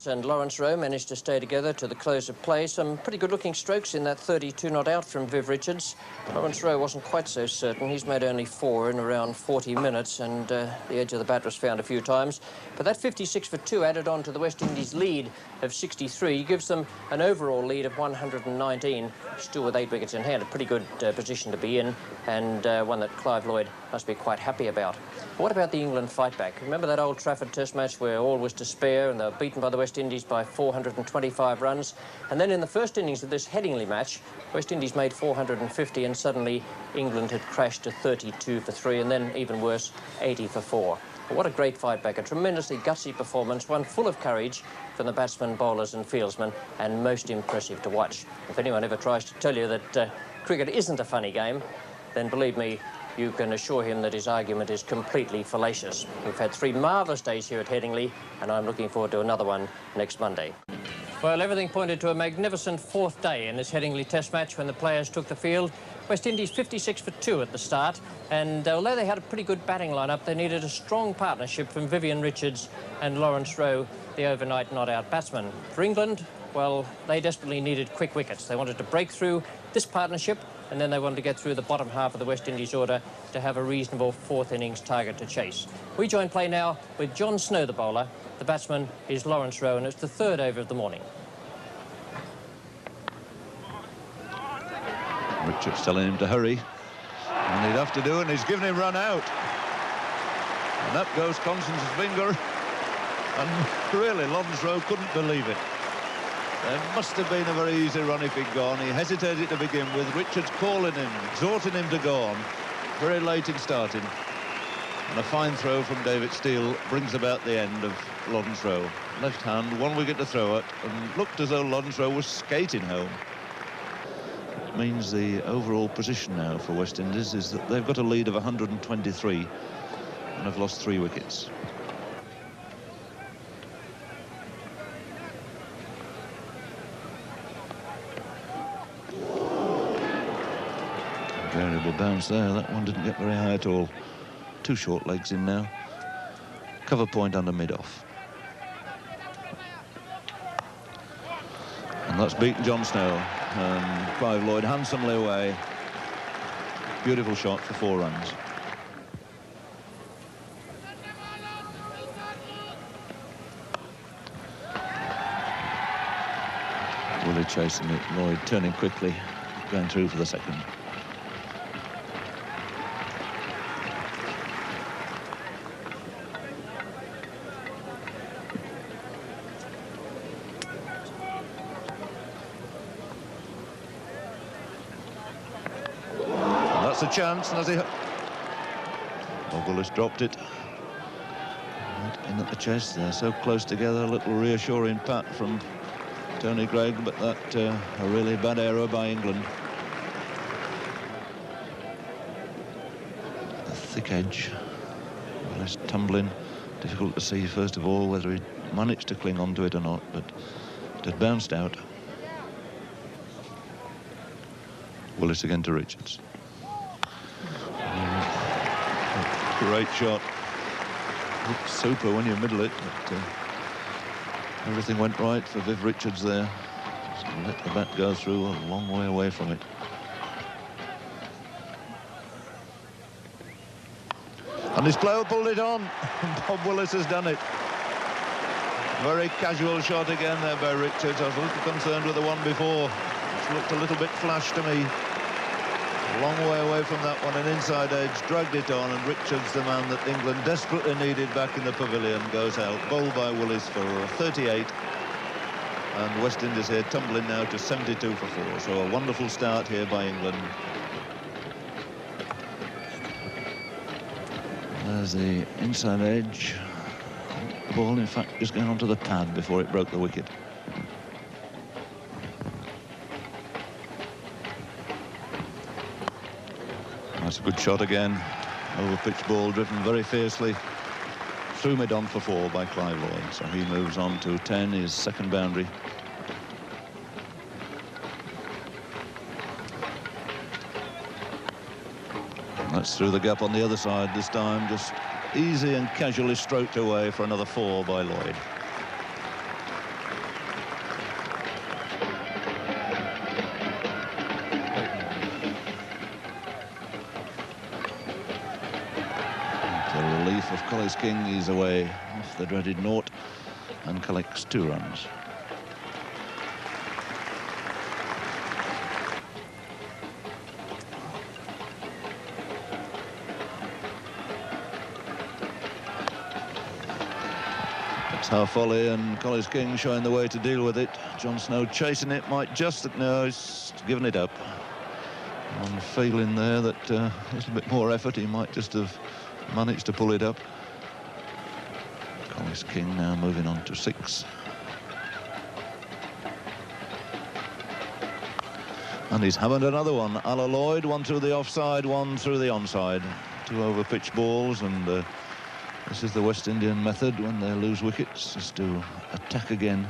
And Lawrence Rowe managed to stay together to the close of play. Some pretty good-looking strokes in that 32 not out from Viv Richards. Lawrence Rowe wasn't quite so certain. He's made only 4 in around 40 minutes, and the edge of the bat was found a few times. But that 56 for 2 added on to the West Indies lead of 63 gives them an overall lead of 119, still with 8 wickets in hand. A pretty good position to be in, and one that Clive Lloyd must be quite happy about. But what about the England fight back? Remember that Old Trafford Test match where all was despair and they were beaten by the West Indies by 425 runs? And then in the first innings of this Headingley match, West Indies made 450, and suddenly England had crashed to 32 for 3, and then, even worse, 80 for 4. But what a great fight back, a tremendously gutsy performance, one full of courage from the batsmen, bowlers and fieldsmen, and most impressive to watch. If anyone ever tries to tell you that cricket isn't a funny game, then believe me, you can assure him that his argument is completely fallacious. We've had 3 marvellous days here at Headingley, and I'm looking forward to another one next Monday. Well, everything pointed to a magnificent 4th day in this Headingley Test match when the players took the field. West Indies 56 for 2 at the start, and although they had a pretty good batting lineup, they needed a strong partnership from Vivian Richards and Lawrence Rowe, the overnight not-out batsman. For England, well, they desperately needed quick wickets. They wanted to break through this partnership, and then they wanted to get through the bottom half of the West Indies order to have a reasonable 4th innings target to chase. We join play now with John Snow, the bowler. The batsman is Lawrence Rowe, and it's the 3rd over of the morning. Richards telling him to hurry, and he'd have to do it, and he's given him run out. And up goes Constance's finger, and really, Lawrence Rowe couldn't believe it. There must have been a very easy run if he'd gone. He hesitated to begin with. Richards calling him, exhorting him to go on. Very late in starting. And a fine throw from David Steele brings about the end of Lawrence Rowe. Left hand, 1 wicket to throw at, and looked as though Lawrence Rowe was skating home. It means the overall position now for West Indies is that they've got a lead of 123 and have lost 3 wickets. Variable bounce there. That one didn't get very high at all. 2 short legs in now. Cover point under mid-off. And that's beaten John Snow. And Clive Lloyd handsomely away. Beautiful shot for 4 runs. Willie chasing it. Lloyd turning quickly, going through for the 2nd. A chance, and as he... Willis dropped it. Right in at the chest, they're so close together. A little reassuring pat from Tony Greig, but that a really bad error by England. A thick edge. Willis tumbling. Difficult to see, first of all, whether he managed to cling onto it or not, but it had bounced out. Willis again to Richards. Great shot. Looked super when you middle it, but everything went right for Viv Richards there. Just let the bat go through, a long way away from it. And his player pulled it on. Bob Willis has done it. Very casual shot again there by Richards. I was a little concerned with the one before. It looked a little bit flash to me. A long way away from that one, an inside edge, dragged it on, and Richards, the man that England desperately needed back in the pavilion, goes out. Bowled by Willis for 38. And West Indies here tumbling now to 72 for 4. So a wonderful start here by England. There's the inside edge. The ball, in fact, just going onto the pad before it broke the wicket. That's a good shot again. Over pitch ball driven very fiercely. Through mid-on for 4 by Clive Lloyd. So he moves on to 10, his 2nd boundary. And that's through the gap on the other side this time. Just easy and casually stroked away for another 4 by Lloyd. relief of Collis King. He's away off the dreaded naught and collects 2 runs. It's half volley and Collis King showing the way to deal with it. John Snow chasing it, might just... No, he's given it up. I'm feeling there that a little bit more effort, he might just have managed to pull it up. Collis King now moving on to 6. And he's hammered another one. Ala Lloyd, 1 through the offside, 1 through the onside. 2 over pitch balls, and this is the West Indian method when they lose wickets, is to attack again.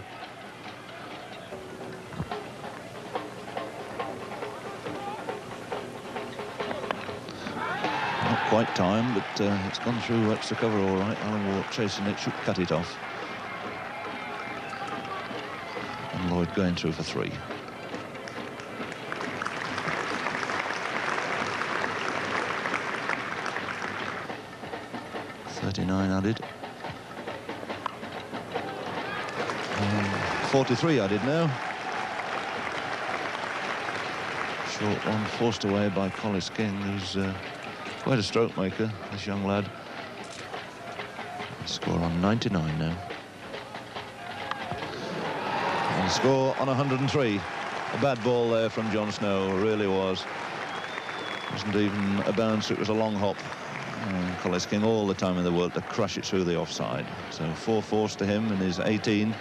Not quite time, but it's gone through extra cover all right. Alan Ward chasing it, should cut it off. And Lloyd going through for 3. Added. 43 added now. Short one forced away by Collis King, who's quite a stroke maker, this young lad. Score on 99 now. And score on 103. A bad ball there from John Snow, really was. Wasn't even a bounce, it was a long hop. Collis King all the time in the world to crash it through the offside. So 4 forced to him in his 18.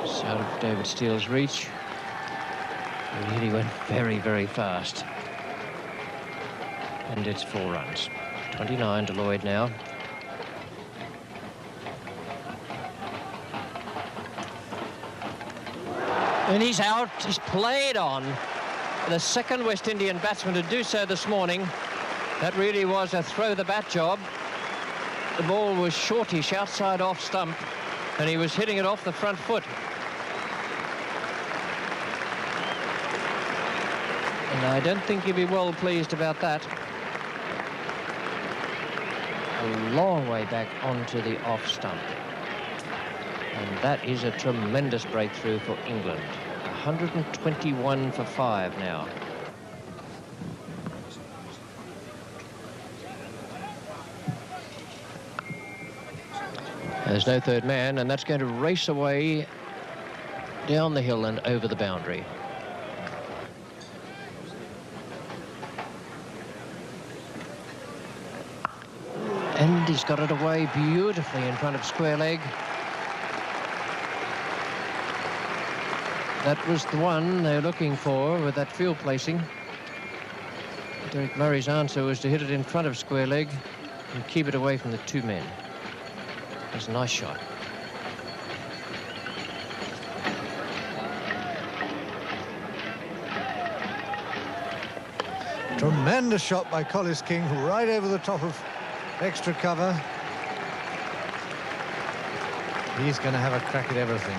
It's out of David Steele's reach. He really went very, very fast. And it's 4 runs. 29 to Lloyd now. And he's out. He's played on. The second West Indian batsman to do so this morning. That really was a throw the bat job. The ball was shortish outside off stump, and he was hitting it off the front foot. And I don't think he'll be well pleased about that. A long way back onto the off stump. And that is a tremendous breakthrough for England. 121 for 5 now. There's no third man, and that's going to race away down the hill and over the boundary. And he's got it away beautifully in front of square leg. That was the one they were looking for with that field placing. Derek Murray's answer was to hit it in front of square leg and keep it away from the 2 men. It was a nice shot. Tremendous shot by Collis King, right over the top of extra cover. He's going to have a crack at everything.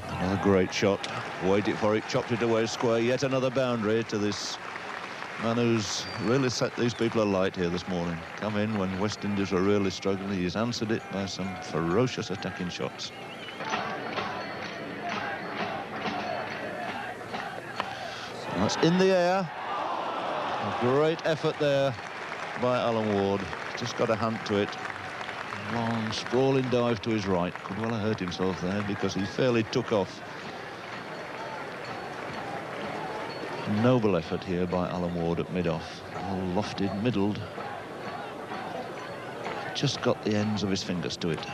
Another great shot. Waited for it, chopped it away square. Yet another boundary to this man who's really set these people alight here this morning. Come in when West Indies were really struggling. He's answered it by some ferocious attacking shots. And that's in the air. A great effort there by Alan Ward. Just got a hand to it. Long, sprawling dive to his right. Could well have hurt himself there because he fairly took off. Noble effort here by Alan Ward at mid-off. All lofted, middled. Just got the ends of his fingers to it.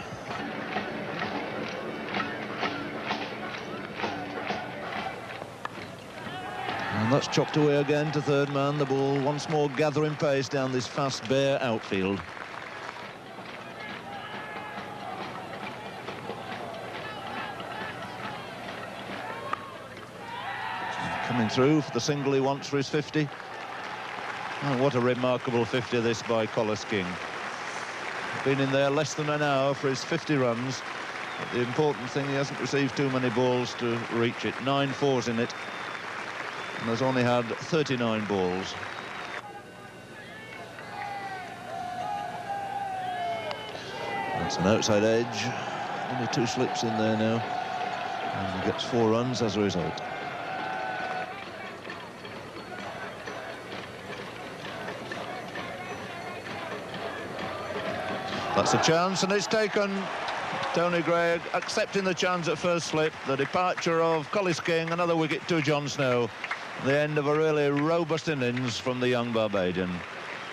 And that's chopped away again to third man. The ball once more gathering pace down this fast, bare outfield. Coming through for the single he wants for his 50. Oh, what a remarkable 50 this by Collis King. Been in there less than an hour for his 50 runs. But the important thing, he hasn't received too many balls to reach it. 9 fours in it, and has only had 39 balls. That's an outside edge. Only 2 slips in there now, and he gets 4 runs as a result. That's a chance, and it's taken. Tony Gray accepting the chance at first slip. The departure of Collis King, another wicket to John Snow. The end of a really robust innings from the young Barbadian.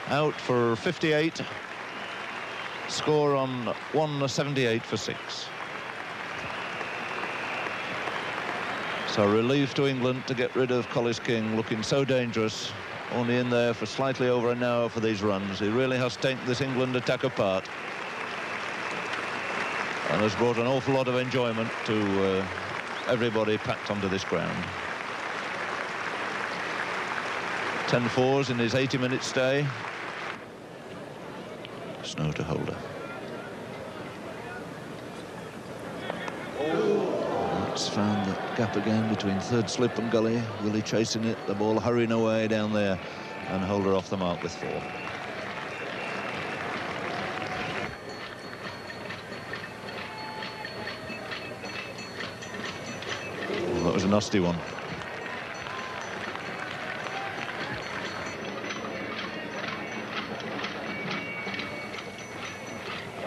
Out for 58. Score on 178 for 6. So relief to England to get rid of Collis King, looking so dangerous. Only in there for slightly over an hour for these runs. He really has taken this England attack apart, and has brought an awful lot of enjoyment to everybody packed onto this ground. 10 fours in his 80-minute stay. Snow to Holder. It's found that gap again between third slip and gully. Willie chasing it, the ball hurrying away down there, and Holder off the mark with 4. Well, that was a nasty one.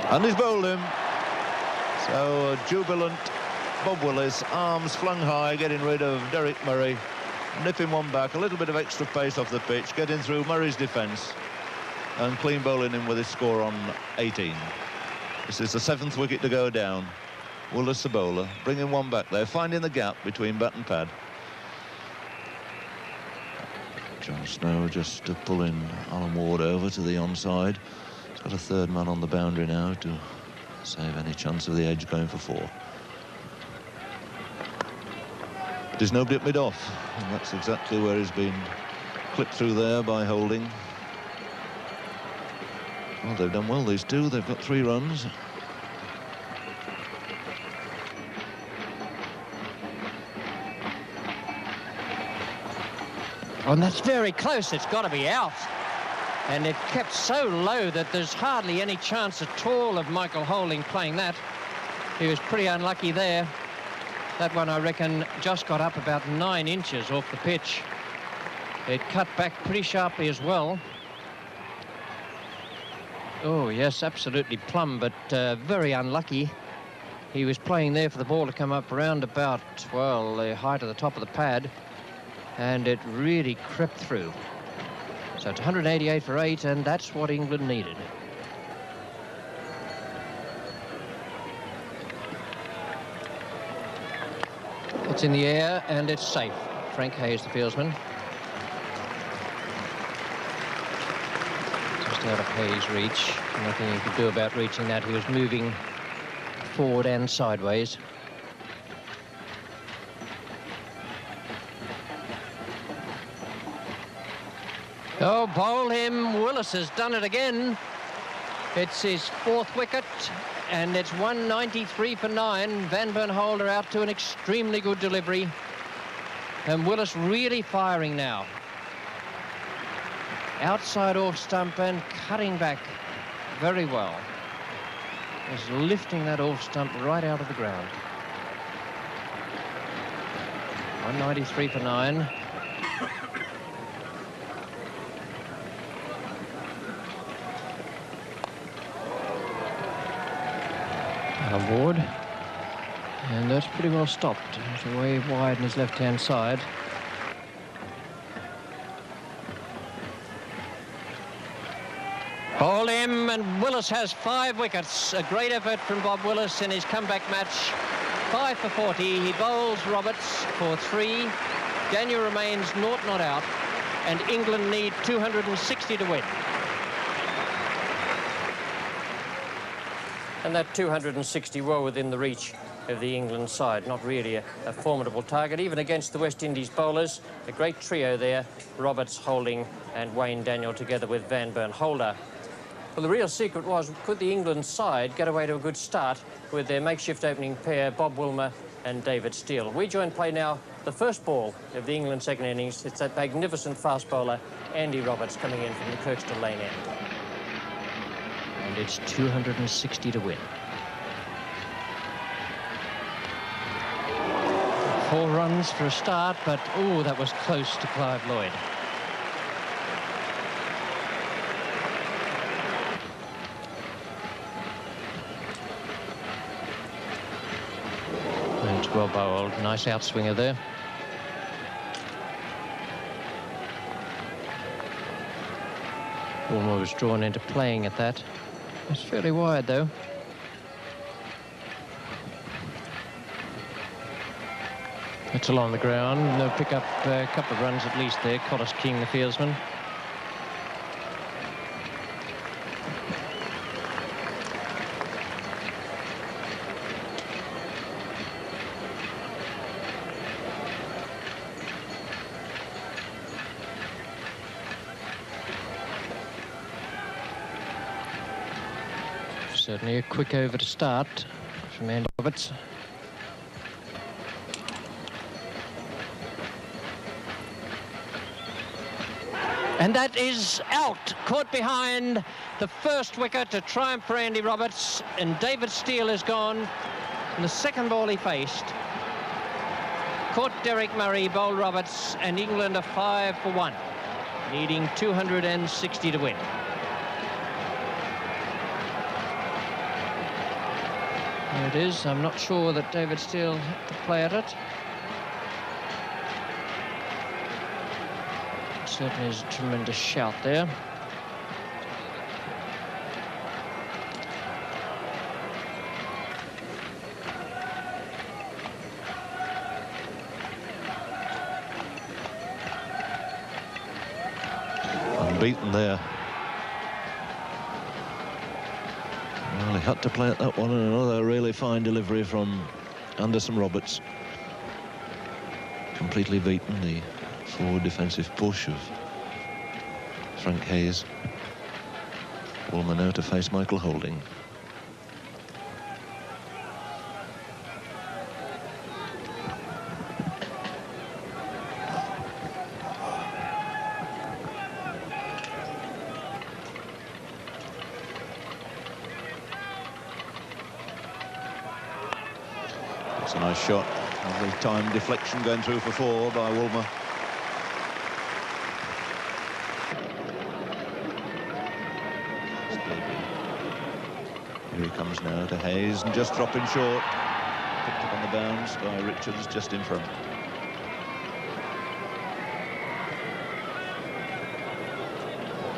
And he's bowled him. So jubilant Bob Willis, arms flung high, getting rid of Derek Murray, nipping one back, a little bit of extra pace off the pitch, getting through Murray's defence, and clean bowling him with his score on 18. This is the 7th wicket to go down. Willis, the bowler, bringing one back there, finding the gap between bat and pad. John Snow just pulling Alan Ward over to the onside. He's got a 3rd man on the boundary now to save any chance of the edge going for 4. There's nobody at mid-off, and that's exactly where he's been clipped through there by Holding. Well, they've done well, these two. They've got 3 runs. Oh, and that's very close. It's got to be out. And it kept so low that there's hardly any chance at all of Michael Holding playing that. He was pretty unlucky there. That one, I reckon, just got up about 9 inches off the pitch. It cut back pretty sharply as well. Oh, yes, absolutely plumb, but very unlucky. He was playing there for the ball to come up around about, well, the height of the top of the pad, and it really crept through. So it's 188 for 8, and that's what England needed. It's in the air, and it's safe. Frank Hayes, the fieldsman. Just out of Hayes' reach. Nothing he could do about reaching that. He was moving forward and sideways. Oh, bowl him. Willis has done it again. It's his 4th wicket. And it's 193 for 9. Van Burn Holder out to an extremely good delivery. And Willis really firing now. Outside off stump and cutting back very well. Just lifting that off stump right out of the ground. 193 for 9. Ward, and that's pretty well stopped. It's away wide on his left-hand side. Ball him, and Willis has 5 wickets. A great effort from Bob Willis in his comeback match. 5 for 40. He bowls Roberts for 3. Daniel remains not out, and England need 260 to win. And that 260 well within the reach of the England side. Not really a formidable target, even against the West Indies bowlers. A great trio there, Roberts, Holding and Wayne Daniel, together with Van Burn Holder. Well, the real secret was, could the England side get away to a good start with their makeshift opening pair, Bob Wilmer and David Steele? We join play now, the first ball of the England second innings. It's that magnificent fast bowler, Andy Roberts, coming in from the Kirkstall Lane end. And it's 260 to win. 4 runs for a start, but, oh, that was close to Clive Lloyd. And well bowled. Nice outswinger there. Wilmer was drawn into playing at that. It's fairly wide, though. It's along the ground. They'll pick up a couple of runs at least there. Collis King, the fieldsman. Certainly a quick over to start from Andy Roberts. And that is out, caught behind the first wicket, to triumph for Andy Roberts, and David Steele is gone. And the second ball he faced caught Derek Murray, bowled Roberts, and England are 5 for 1, needing 260 to win. There it is. I'm not sure that David Steele had to play at it. Certainly is a tremendous shout there. Unbeaten there. Well, he had to play at that one, and another really fine delivery from Anderson Roberts. Completely beaten the forward defensive push of Frank Hayes. Wilmer now to face Michael Holding. That's a nice shot. Lovely time deflection going through for 4 by Wilmer. Here he comes now to Hayes, and just dropping short. Picked up on the bounce by Richards, just in front.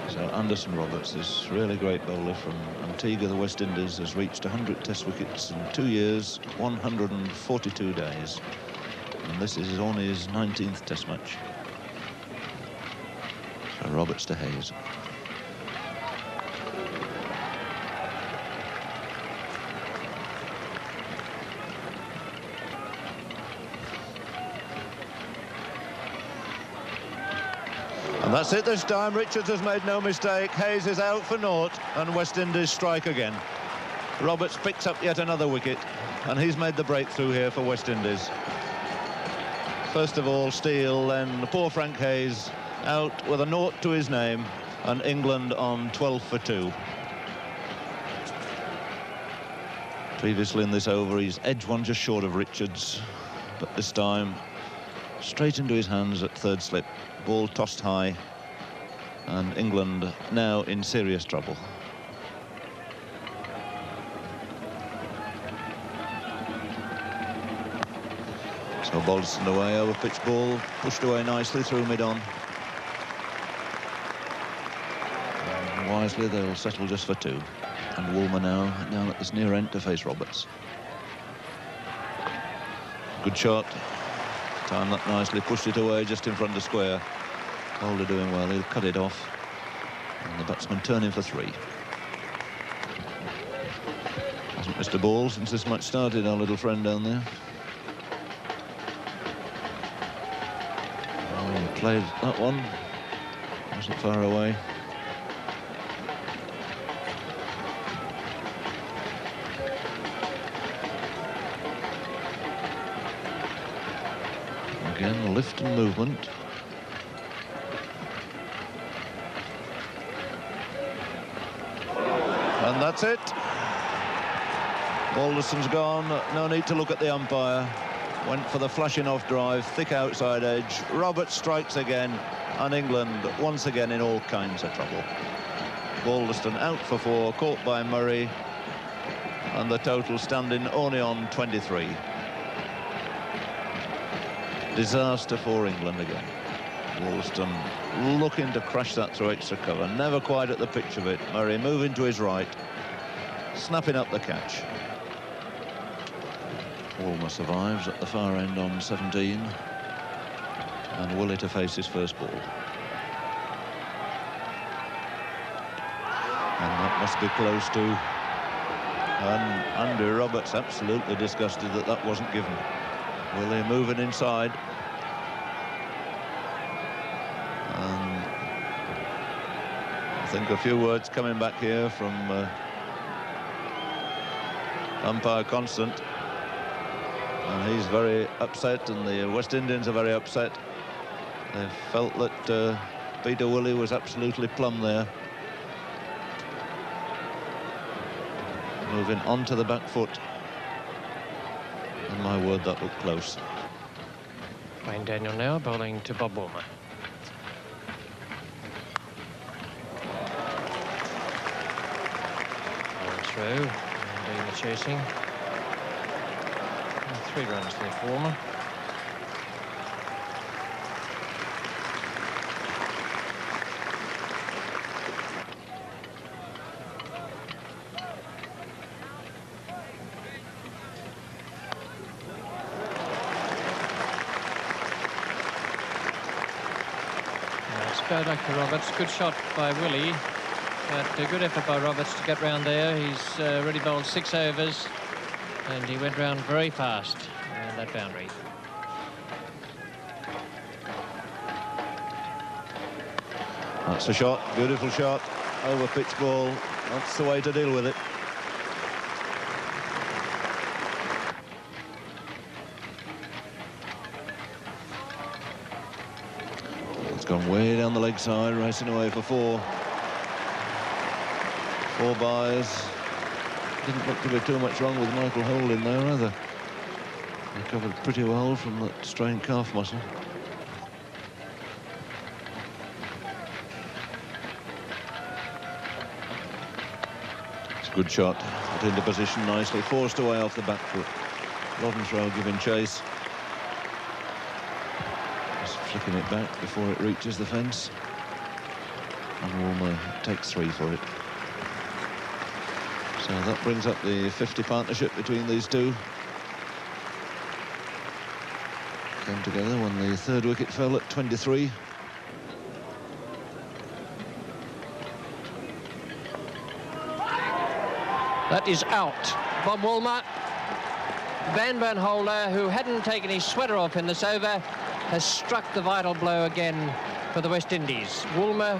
So Anderson Roberts, this really great bowler from Antigua, the West Indies, has reached 100 Test wickets in 2 years, 142 days. And this is only his 19th Test match. So Roberts to Hayes. And that's it this time. Richards has made no mistake. Hayes is out for naught, and West Indies strike again. Roberts picks up yet another wicket, and he's made the breakthrough here for West Indies. First of all, Steele, then poor Frank Hayes out with a naught to his name, and England on 12 for 2. Previously in this over, he's edged one just short of Richards, but this time straight into his hands at third slip. Ball tossed high, and England now in serious trouble. So Balderson away, over pitch ball, pushed away nicely through mid-on. Wisely, they'll settle just for 2. And Wilmer now down at this near end to face Roberts. Good shot. Timed that nicely, pushed it away just in front of square. Holder doing well, he'll cut it off. And the batsman turning for 3. Hasn't missed a ball since this match started, our little friend down there. Oh, he played that one. Wasn't far away. Again, lift and movement. And that's it. Balderston's gone. No need to look at the umpire. Went for the flashing off drive, thick outside edge. Roberts strikes again, and England once again in all kinds of trouble. Balderston out for 4, caught by Murray, and the total standing only on 23. Disaster for England again. Balderston looking to crash that through extra cover, never quite at the pitch of it. Murray moving to his right, snapping up the catch. Woolmer survives at the far end on 17, and Willie to face his first ball. And that must be close to. And Andy Roberts absolutely disgusted that that wasn't given. Willie moving inside. And I think a few words coming back here from umpire Constant. And he's very upset, and the West Indians are very upset. They felt that Peter Willie was absolutely plumb there. Moving onto the back foot. And my word, that looked close. Wayne Daniel now bowling to Bob Woolmer. One through, and doing the chasing. 3 runs there for Woolmer. Go back to Roberts. Good shot by Willie, but a good effort by Roberts to get round there. He's already bowled 6 overs, and he went round very fast around that boundary. That's a shot, beautiful shot, over pitch ball. That's the way to deal with it. Gone way down the leg side, racing away for 4. 4 byes. Didn't look to be too much wrong with Michael Holding there either. Recovered pretty well from that strained calf muscle. It's a good shot. Put into position nicely, forced away off the back foot. Lodenthrow giving chase. Flicking it back before it reaches the fence, and Woolmer takes 3 for it. So that brings up the 50 partnership between these two. Came together when the 3rd wicket fell at 23. That is out. Bob Woolmer, Van Holder, who hadn't taken his sweater off in this over, has struck the vital blow again for the West Indies. Woolmer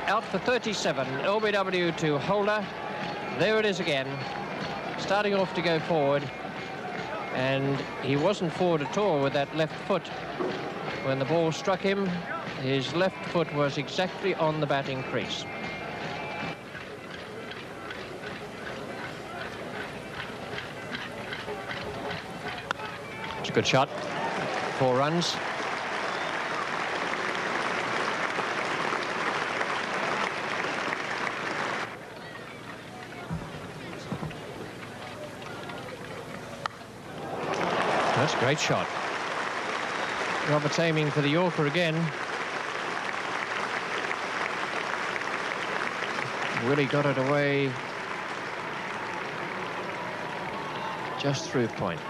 out for 37. LBW to Holder. There it is again. Starting off to go forward. And he wasn't forward at all with that left foot. When the ball struck him, his left foot was exactly on the batting crease. It's a good shot. 4 runs. That's a great shot. Roberts aiming for the Yorker again. Willie got it away just through point.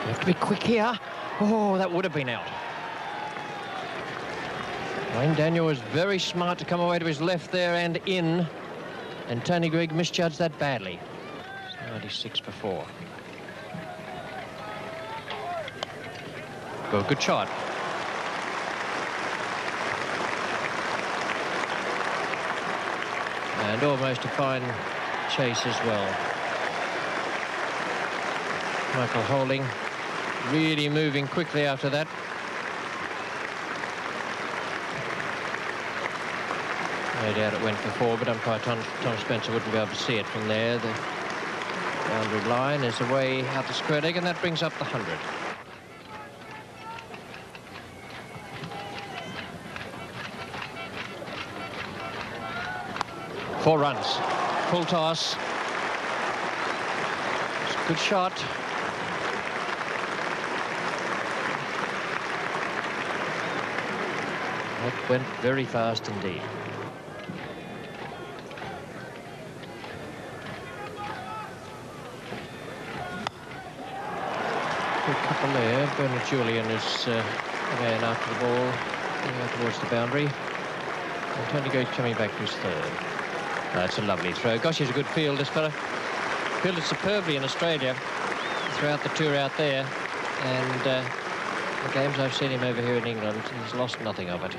You have to be quick here. Oh, that would have been out. Wayne Daniel was very smart to come away to his left there and in, and Tony Greig misjudged that badly. It's 96 for 4. Well, good shot. And almost a fine chase as well. Michael Holding really moving quickly after that. No doubt it went for 4, but umpire Tom Spencer wouldn't be able to see it from there. The boundary line is away out the square leg, and that brings up the 100. Four runs. Full toss. It's a good shot. That went very fast indeed. Good couple there. Bernard Julian is man after the ball, going out towards the boundary. And Tony Greig coming back to his third. That's a lovely throw. Gosh, he's a good field, this fella. Fielded superbly in Australia throughout the tour out there. And the games I've seen him over here in England, he's lost nothing of it.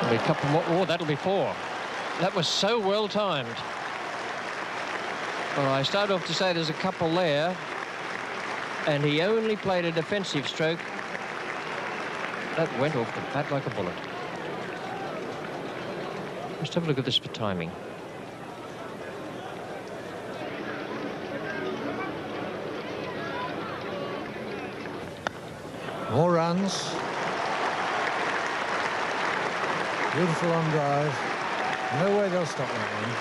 A couple more. Oh, that'll be 4. That was so well timed. Well, I started off to say there's a couple there, and he only played a defensive stroke. That went off the bat like a bullet. Let's have a look at this for timing. More runs. Beautiful on drive. No way they'll stop that one.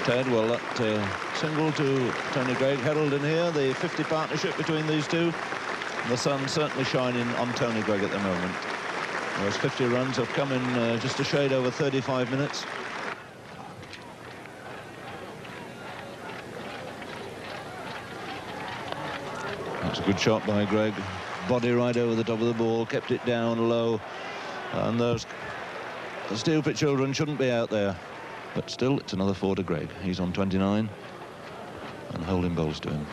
Ted, well, that single to Tony Greig heralding here, the 50 partnership between these two. The sun's certainly shining on Tony Greig at the moment. Those 50 runs have come in just a shade over 35 minutes. That's a good shot by Greig. Body right over the top of the ball, kept it down low. And those steel pit children shouldn't be out there. But still, it's another 4 to Greig. He's on 29 and Holding bowls to him.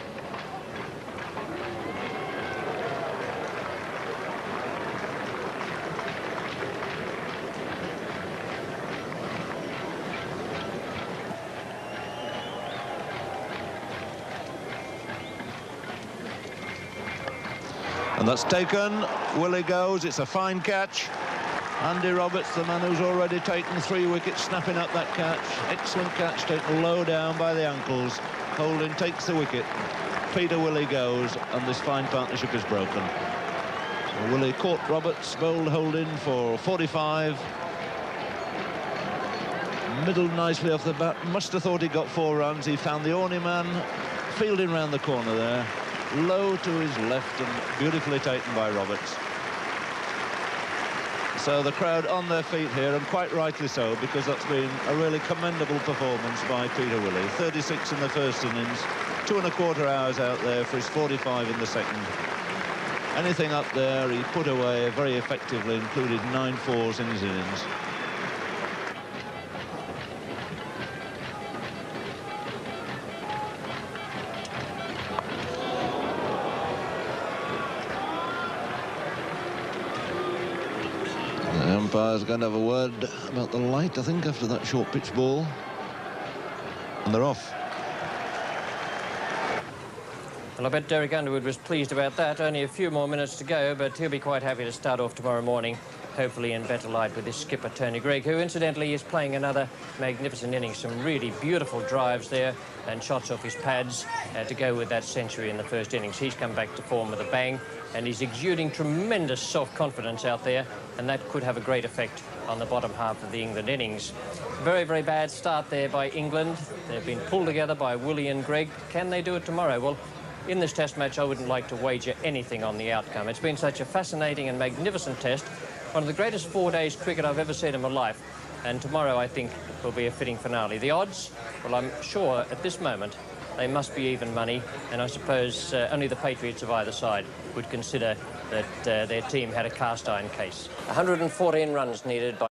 And that's taken. Willie goes. It's a fine catch. Andy Roberts, the man who's already taken 3 wickets, snapping up that catch. Excellent catch, taken low down by the ankles. Holding takes the wicket. Peter Willie goes, and this fine partnership is broken. So Willie caught Roberts, bowled Holding for 45. Middled nicely off the bat. Must have thought he got 4 runs. He found the Orney man fielding round the corner there. Low to his left and beautifully taken by Roberts. So the crowd on their feet here, and quite rightly so, because that's been a really commendable performance by Peter Willie. 36 in the first innings, 2¼ hours out there for his 45 in the second. Anything up there he put away very effectively, included 9 fours in his innings. The umpire's going to have a word about the light, I think, after that short pitch ball. And they're off. Well, I bet Derek Underwood was pleased about that. Only a few more minutes to go, but he'll be quite happy to start off tomorrow morning, hopefully in better light with his skipper, Tony Greig, who incidentally is playing another magnificent innings. Some really beautiful drives there and shots off his pads to go with that century in the first innings. He's come back to form with a bang, and he's exuding tremendous self-confidence out there, and that could have a great effect on the bottom half of the England innings. Very, very bad start there by England. They've been pulled together by Willie and Greig. Can they do it tomorrow? Well, in this test match, I wouldn't like to wager anything on the outcome. It's been such a fascinating and magnificent test. One of the greatest 4 days cricket I've ever seen in my life. And tomorrow, I think, will be a fitting finale. The odds, well, I'm sure at this moment they must be even money, and I suppose only the patriots of either side would consider that their team had a cast iron case. 114 runs needed by